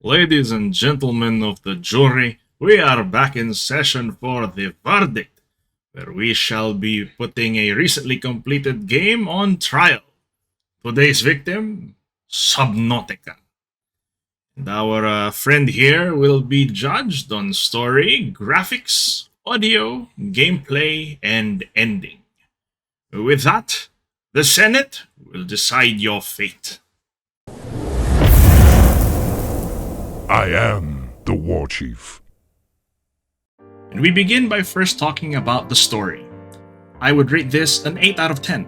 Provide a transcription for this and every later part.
Ladies and gentlemen of the jury, we are back in session for the verdict, where we shall be putting a recently completed game on trial. Today's victim, Subnautica. And our friend here will be judged on story, graphics, audio, gameplay, and ending. With that, the Senate will decide your fate. I am the War Chief. And we begin by first talking about the story. I would rate this an 8 out of 10.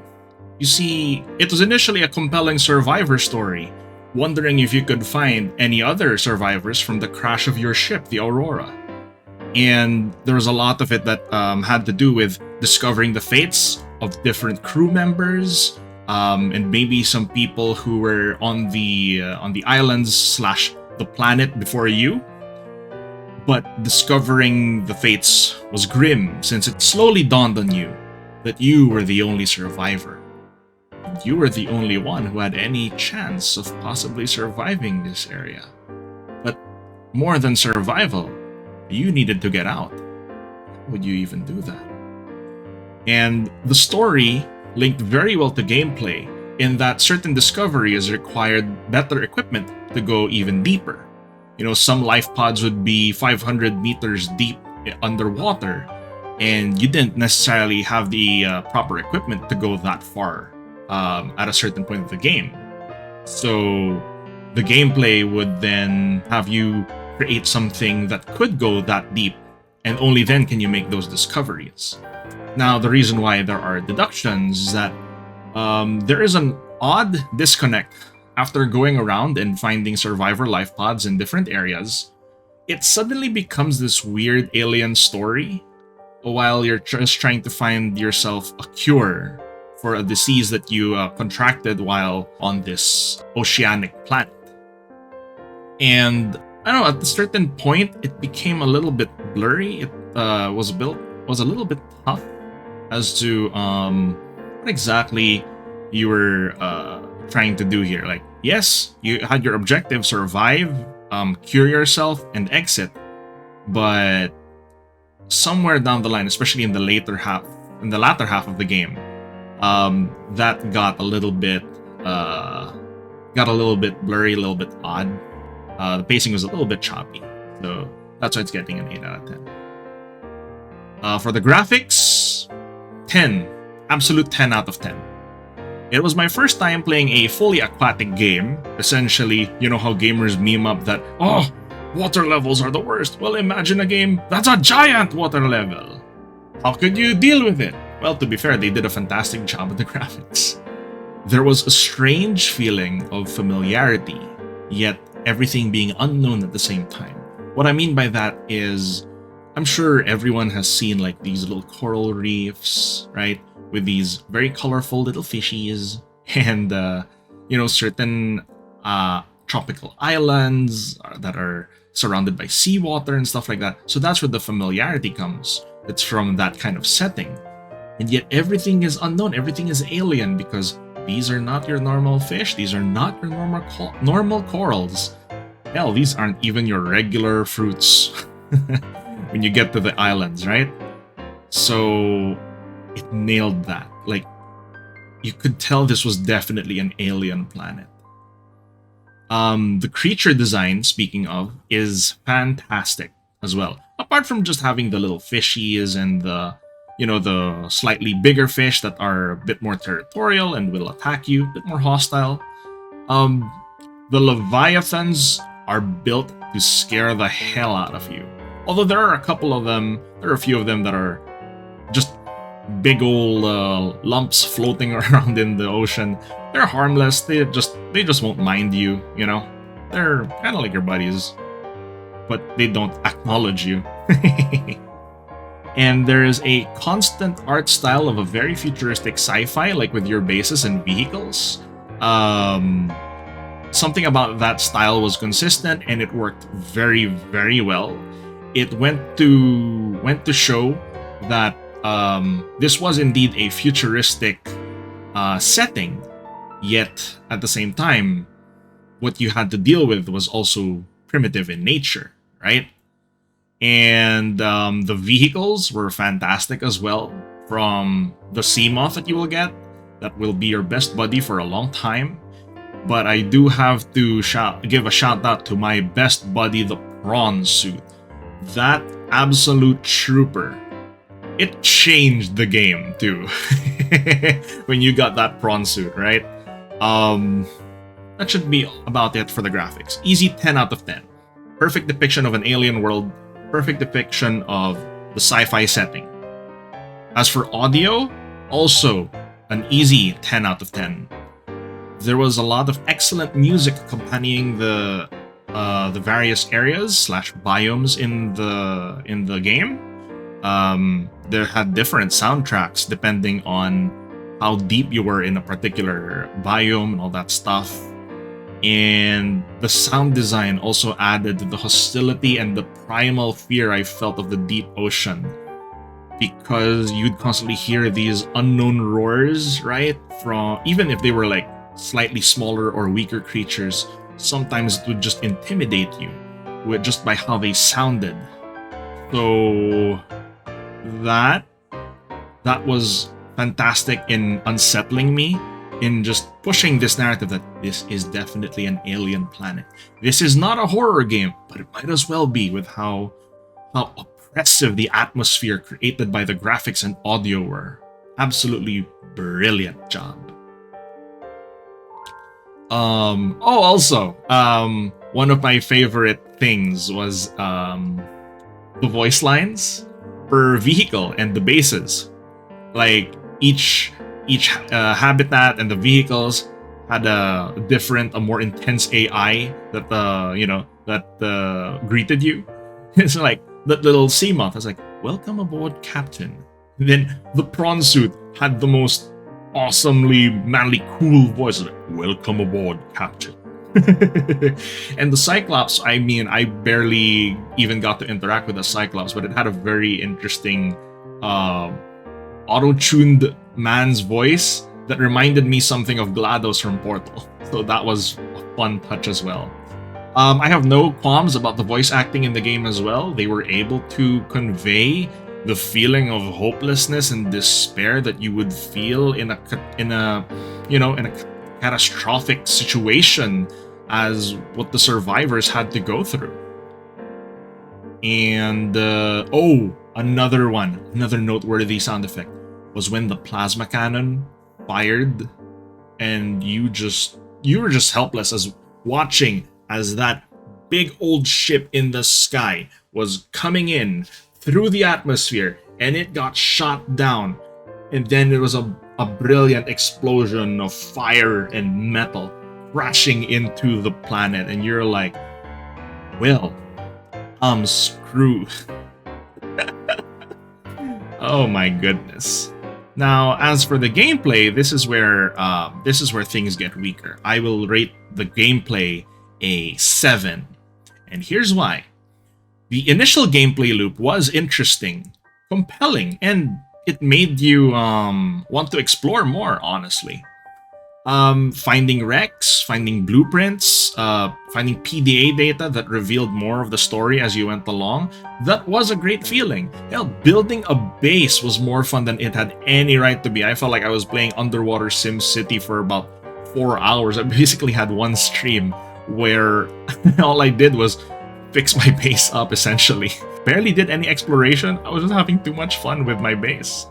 You see, it was initially a compelling survivor story, wondering if you could find any other survivors from the crash of your ship, the Aurora. And there was a lot of it that had to do with discovering the fates of different crew members, and maybe some people who were on the islands slash the planet before you. But discovering the fates was grim, since it slowly dawned on you that you were the only survivor. And you were the only one who had any chance of possibly surviving this area. But more than survival, you needed to get out. How would you even do that? And the story linked very well to gameplay, in that certain discoveries required better equipment to go even deeper. You know, some life pods would be 500 meters deep underwater, and you didn't necessarily have the proper equipment to go that far at a certain point of the game. So the gameplay would then have you create something that could go that deep, and only then can you make those discoveries. Now, the reason why there are deductions is that there is an odd disconnect after going around and finding survivor life pods in different areas. It suddenly becomes this weird alien story while you're just trying to find yourself a cure for a disease that you contracted while on this oceanic planet. And I don't know, at a certain point, it became a little bit blurry. It was a little bit tough as to what exactly you were trying to do here. Like, yes, you had your objective: survive, cure yourself, and exit. But somewhere down the line, especially in the latter half of the game, that got a little bit blurry, a little bit odd. The pacing was a little bit choppy, so that's why it's getting an 8 out of 10. For the graphics, 10, absolute 10 out of 10. It was my first time playing a fully aquatic game. Essentially, you know how gamers meme up that, oh, water levels are the worst. Well, imagine a game that's a giant water level. How could you deal with it? Well, to be fair, they did a fantastic job with the graphics. There was a strange feeling of familiarity, yet everything being unknown at the same time. What I mean by that is, I'm sure everyone has seen like these little coral reefs, right? With these very colorful little fishies and, certain tropical islands that are surrounded by seawater and stuff like that. So that's where the familiarity comes. It's from that kind of setting. And yet everything is unknown, everything is alien, because these are not your normal fish, these are not your normal corals. Hell, these aren't even your regular fruits when you get to the islands, right? So it nailed that. Like, you could tell this was definitely an alien planet. The creature design, speaking of, is fantastic as well. Apart from just having the little fishies and the slightly bigger fish that are a bit more territorial and will attack you, a bit more hostile. The leviathans are built to scare the hell out of you. Although there are a few of them that are just big old lumps floating around in the ocean. They're harmless. They just won't mind you. You know, they're kind of like your buddies, but they don't acknowledge you. And there is a constant art style of a very futuristic sci-fi, like with your bases and vehicles. Something about that style was consistent, and it worked very, very well. It went to show that this was indeed a futuristic setting, yet at the same time, what you had to deal with was also primitive in nature, right? And the vehicles were fantastic as well. From the sea moth that you will get, that will be your best buddy for a long time. But I do have to give a shout out to my best buddy, the prawn suit. That absolute trooper. It changed the game too. When you got that prawn suit, right? That should be about it for the graphics. Easy 10 out of 10. Perfect depiction of an alien world. Perfect depiction of the sci-fi setting. As for audio, also an easy 10 out of 10. There was a lot of excellent music accompanying the various areas / biomes in the game. There had different soundtracks depending on how deep you were in a particular biome and all that stuff. And the sound design also added to the hostility and the primal fear I felt of the deep ocean, because you'd constantly hear these unknown roars, right? From even if they were like slightly smaller or weaker creatures, sometimes it would just intimidate you with just by how they sounded. So that was fantastic in unsettling me, in just pushing this narrative that this is definitely an alien planet. This is not a horror game, but it might as well be, with how oppressive the atmosphere created by the graphics and audio were. Absolutely brilliant job. Also, one of my favorite things was the voice lines per vehicle and the bases. Like each habitat and the vehicles had a more intense AI that greeted you. It's like that little sea moth was like, "Welcome aboard, Captain." And then the prawn suit had the most awesomely manly, cool voice, like, "Welcome aboard, Captain." And the Cyclops, I mean, I barely even got to interact with the Cyclops, but it had a very interesting auto-tuned man's voice that reminded me something of GLaDOS from Portal. So that was a fun touch as well. I have no qualms about the voice acting in the game as well. They were able to convey the feeling of hopelessness and despair that you would feel in a catastrophic situation, as what the survivors had to go through. And another noteworthy sound effect was when the plasma cannon fired, and you were just helpless as watching as that big old ship in the sky was coming in through the atmosphere, and it got shot down, and then there was a brilliant explosion of fire and metal crashing into the planet, and you're like, well, I'm screwed. Oh my goodness. Now, as for the gameplay, this is where things get weaker. I will rate the gameplay a 7, and here's why. The initial gameplay loop was interesting, compelling, and it made you want to explore more, honestly. Finding wrecks, finding blueprints, finding PDA data that revealed more of the story as you went along, that was a great feeling. Hell, building a base was more fun than it had any right to be. I felt like I was playing Underwater Sim City for about 4 hours. I basically had one stream where all I did was fix my base up, essentially. Barely did any exploration. I was just having too much fun with my base.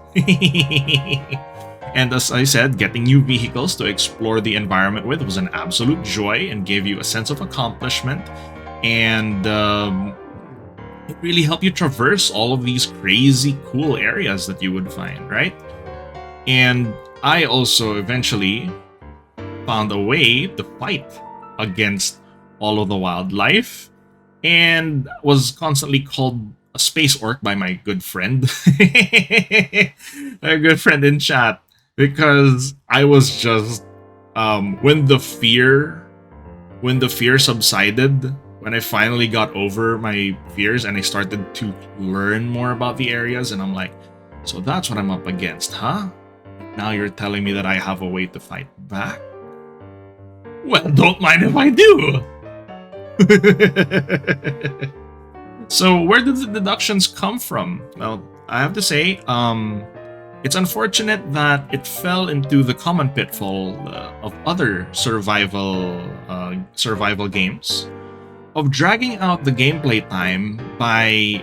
And as I said, getting new vehicles to explore the environment with was an absolute joy and gave you a sense of accomplishment. And it really helped you traverse all of these crazy cool areas that you would find, right? And I also eventually found a way to fight against all of the wildlife, and was constantly called a space orc by my good friend. A good friend in chat, because I was just when the fear subsided, when I finally got over my fears and I started to learn more about the areas, and I'm like, so that's what I'm up against, huh? Now you're telling me that I have a way to fight back? Well, don't mind if I do. So where did the deductions come from? Well, I have to say, it's unfortunate that it fell into the common pitfall of other survival games of dragging out the gameplay time by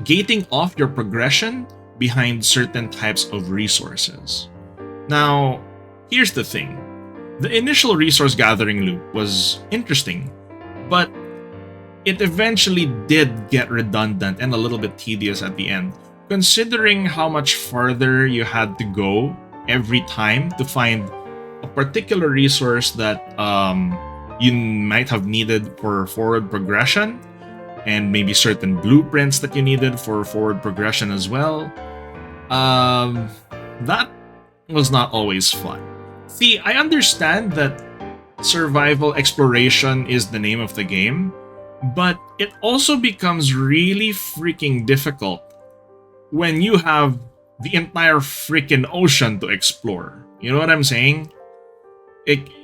gating off your progression behind certain types of resources. Now, here's the thing. The initial resource gathering loop was interesting, but it eventually did get redundant and a little bit tedious at the end, considering how much further you had to go every time to find a particular resource that you might have needed for forward progression, and maybe certain blueprints that you needed for forward progression as well. That was not always fun. See, I understand that survival exploration is the name of the game, but it also becomes really freaking difficult when you have the entire freaking ocean to explore. You know what I'm saying?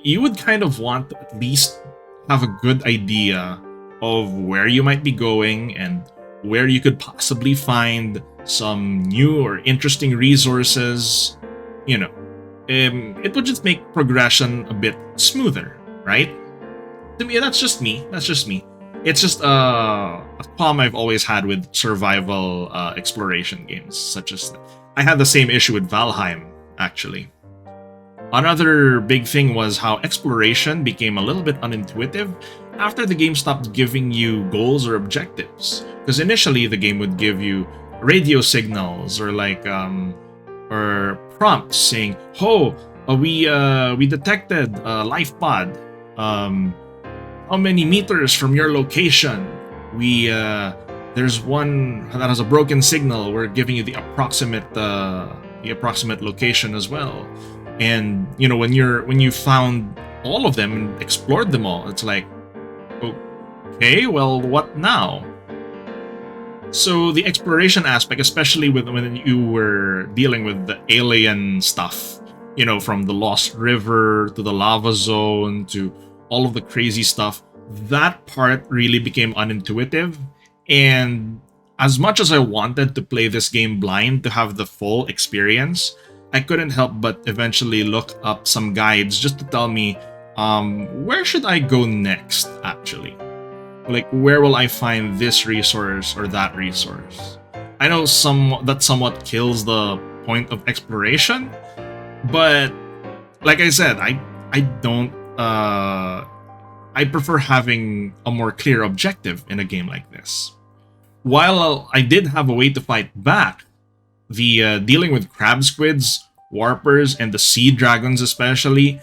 You would kind of want to at least have a good idea of where you might be going and where you could possibly find some new or interesting resources. You know, it would just make progression a bit smoother, right? To me, that's just me. It's just a problem I've always had with survival exploration games, such as I had the same issue with Valheim, actually. Another big thing was how exploration became a little bit unintuitive after the game stopped giving you goals or objectives. Because initially the game would give you radio signals or or prompts saying, "Oh, we detected a life pod. How many meters from your location? There's one that has a broken signal. We're giving you the approximate location as well." And you know, when you found all of them and explored them all, it's like, okay, well, what now? So the exploration aspect, especially when you were dealing with the alien stuff, you know, from the Lost River to the lava zone to all of the crazy stuff, that part really became unintuitive. And as much as I wanted to play this game blind to have the full experience, I couldn't help but eventually look up some guides just to tell me where should I go next, actually. Like, where will I find this resource or that resource? I know that somewhat kills the point of exploration, but like I said, I don't I prefer having a more clear objective in a game like this. While I did have a way to fight back, the dealing with crab squids, warpers, and the sea dragons especially,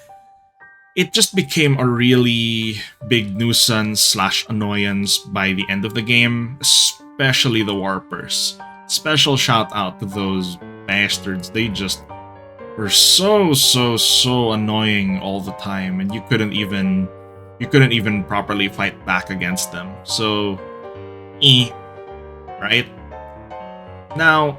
it just became a really big nuisance / annoyance by the end of the game, especially the warpers. Special shout out to those bastards. They just were so annoying all the time, and you couldn't even properly fight back against them. So, right? Now,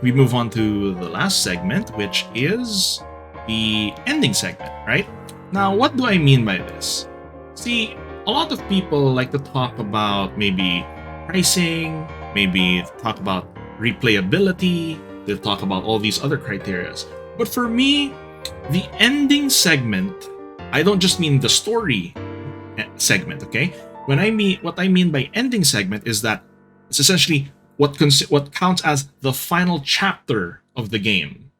we move on to the last segment, which is the ending segment, right? Now, what do I mean by this? See, a lot of people like to talk about maybe pricing, maybe talk about replayability, they'll talk about all these other criterias. But for me, the ending segment, I don't just mean the story segment, okay? What I mean by ending segment is that it's essentially what counts as the final chapter of the game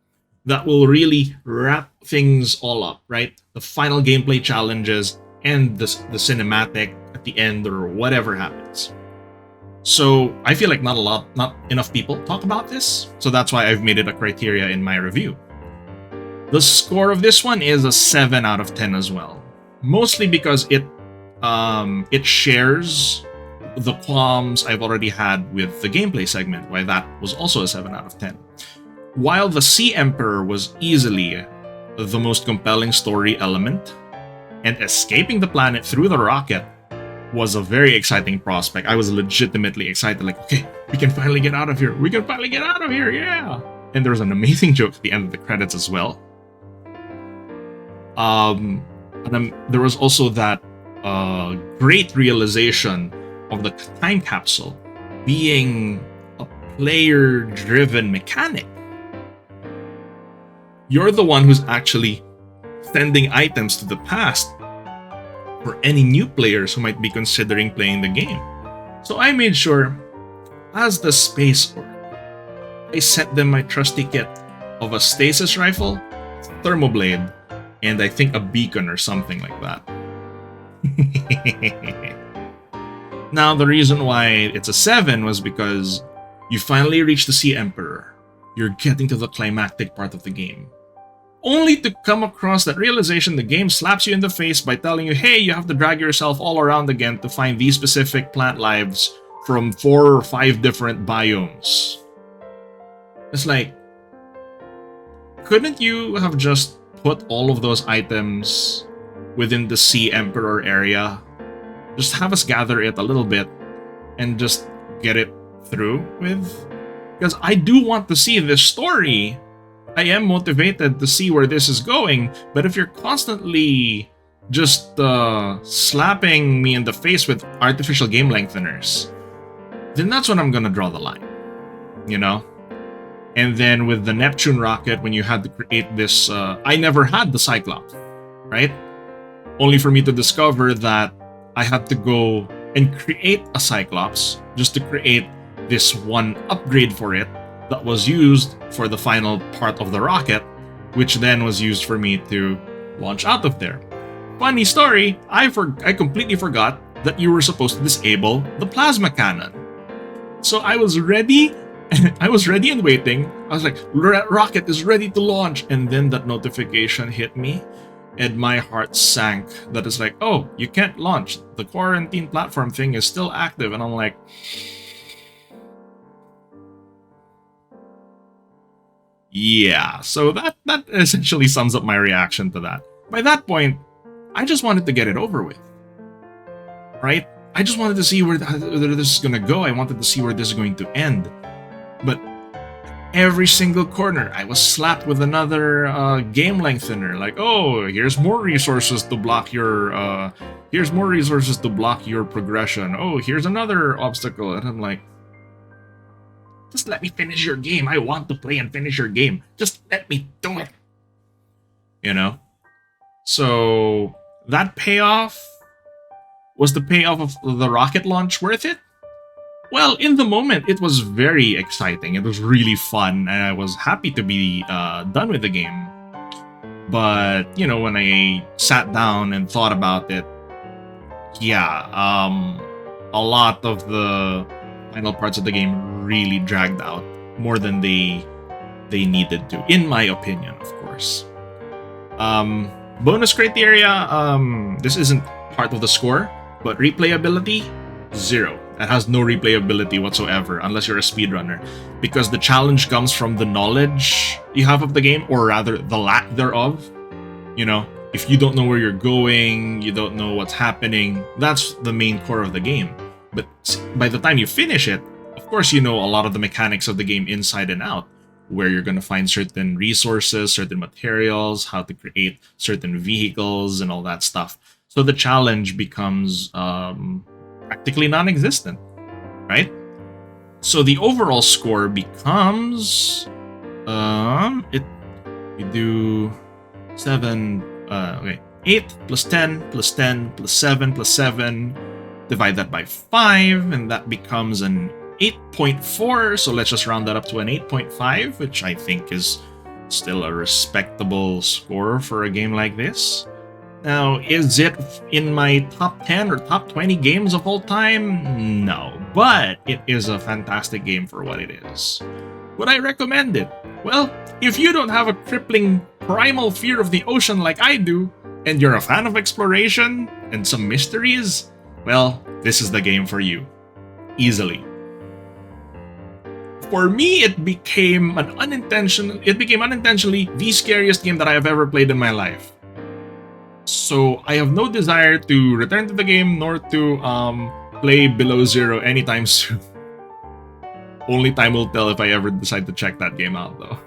that will really wrap things all up, right? The final gameplay challenges and the cinematic at the end or whatever happens. So I feel like not enough people talk about this, so that's why I've made it a criteria in my review. The score of this one is a 7 out of 10 as well, mostly because it shares the qualms I've already had with the gameplay segment, why that was also a 7 out of 10. While the Sea Emperor was easily the most compelling story element, and escaping the planet through the rocket was a very exciting prospect. I was legitimately excited, like, okay, we can finally get out of here. Yeah! And there was an amazing joke at the end of the credits as well. And there was also that great realization of the time capsule being a player-driven mechanic. You're the one who's actually sending items to the past for any new players who might be considering playing the game. So I made sure, as the space orc, I sent them my trusty kit of a stasis rifle, thermoblade, and I think a beacon or something like that. Now, the reason why it's a 7 was because you finally reached the Sea Emperor. You're getting to the climactic part of the game. Only to come across that realization the game slaps you in the face by telling you, hey, you have to drag yourself all around again to find these specific plant lives from 4 or 5 different biomes. It's like, couldn't you have just put all of those items within the Sea Emperor area? Just have us gather it a little bit and just get it through with? Because I do want to see this story. I am motivated to see where this is going, but if you're constantly just slapping me in the face with artificial game lengtheners, then that's when I'm gonna draw the line, you know? And then with the Neptune rocket, when you had to create this, I never had the Cyclops, right? Only for me to discover that I had to go and create a Cyclops just to create this one upgrade for it that was used for the final part of the rocket, which then was used for me to launch out of there. Funny story, I completely forgot that you were supposed to disable the plasma cannon. So I was ready, and waiting. I was like, rocket is ready to launch, and then that notification hit me, and my heart sank. That is like, oh, you can't launch. The quarantine platform thing is still active, and I'm like, yeah, so that essentially sums up my reaction to that. By that point, I just wanted to get it over with, right? I just wanted to see where this is going to go. I wanted to see where this is going to end. But every single corner, I was slapped with another game lengthener. Like, oh, here's more resources to block your progression. Oh, here's another obstacle. And I'm like, just let me finish your game. I want to play and finish your game. Just let me do it. You know? So, that payoff, was the payoff of the rocket launch worth it? Well, in the moment, it was very exciting. It was really fun, and I was happy to be done with the game. But, you know, when I sat down and thought about it, yeah, a lot of the final parts of the game really dragged out more than they needed to, in my opinion, of course. Bonus criteria, this isn't part of the score, but replayability, 0. It has no replayability whatsoever unless you're a speedrunner, because the challenge comes from the knowledge you have of the game, or rather the lack thereof. You know, if you don't know where you're going, you don't know what's happening, that's the main core of the game. But by the time you finish it, of course you know a lot of the mechanics of the game inside and out, where you're going to find certain resources, certain materials, how to create certain vehicles, and all that stuff. So the challenge becomes practically non-existent, right? So the overall score becomes we do 7 8 plus 10 plus 10 plus 7 plus 7, divide that by 5, and that becomes an 8.4. So let's just round that up to an 8.5, which I think is still a respectable score for a game like this. Now, is it in my top 10 or top 20 games of all time? No, but it is a fantastic game for what it is. Would I recommend it? Well, if you don't have a crippling primal fear of the ocean like I do, and you're a fan of exploration and some mysteries, well, this is the game for you. Easily. For me, it became unintentionally the scariest game that I have ever played in my life. So I have no desire to return to the game, nor to play Below Zero anytime soon. Only time will tell if I ever decide to check that game out, though.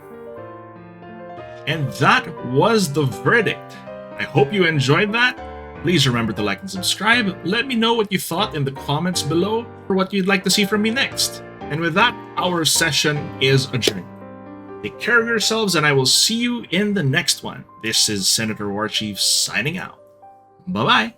And that was the verdict. I hope you enjoyed that. Please remember to like and subscribe. Let me know what you thought in the comments below or what you'd like to see from me next. And with that, our session is adjourned. Take care of yourselves, and I will see you in the next one. This is Senator Warchief signing out. Bye-bye.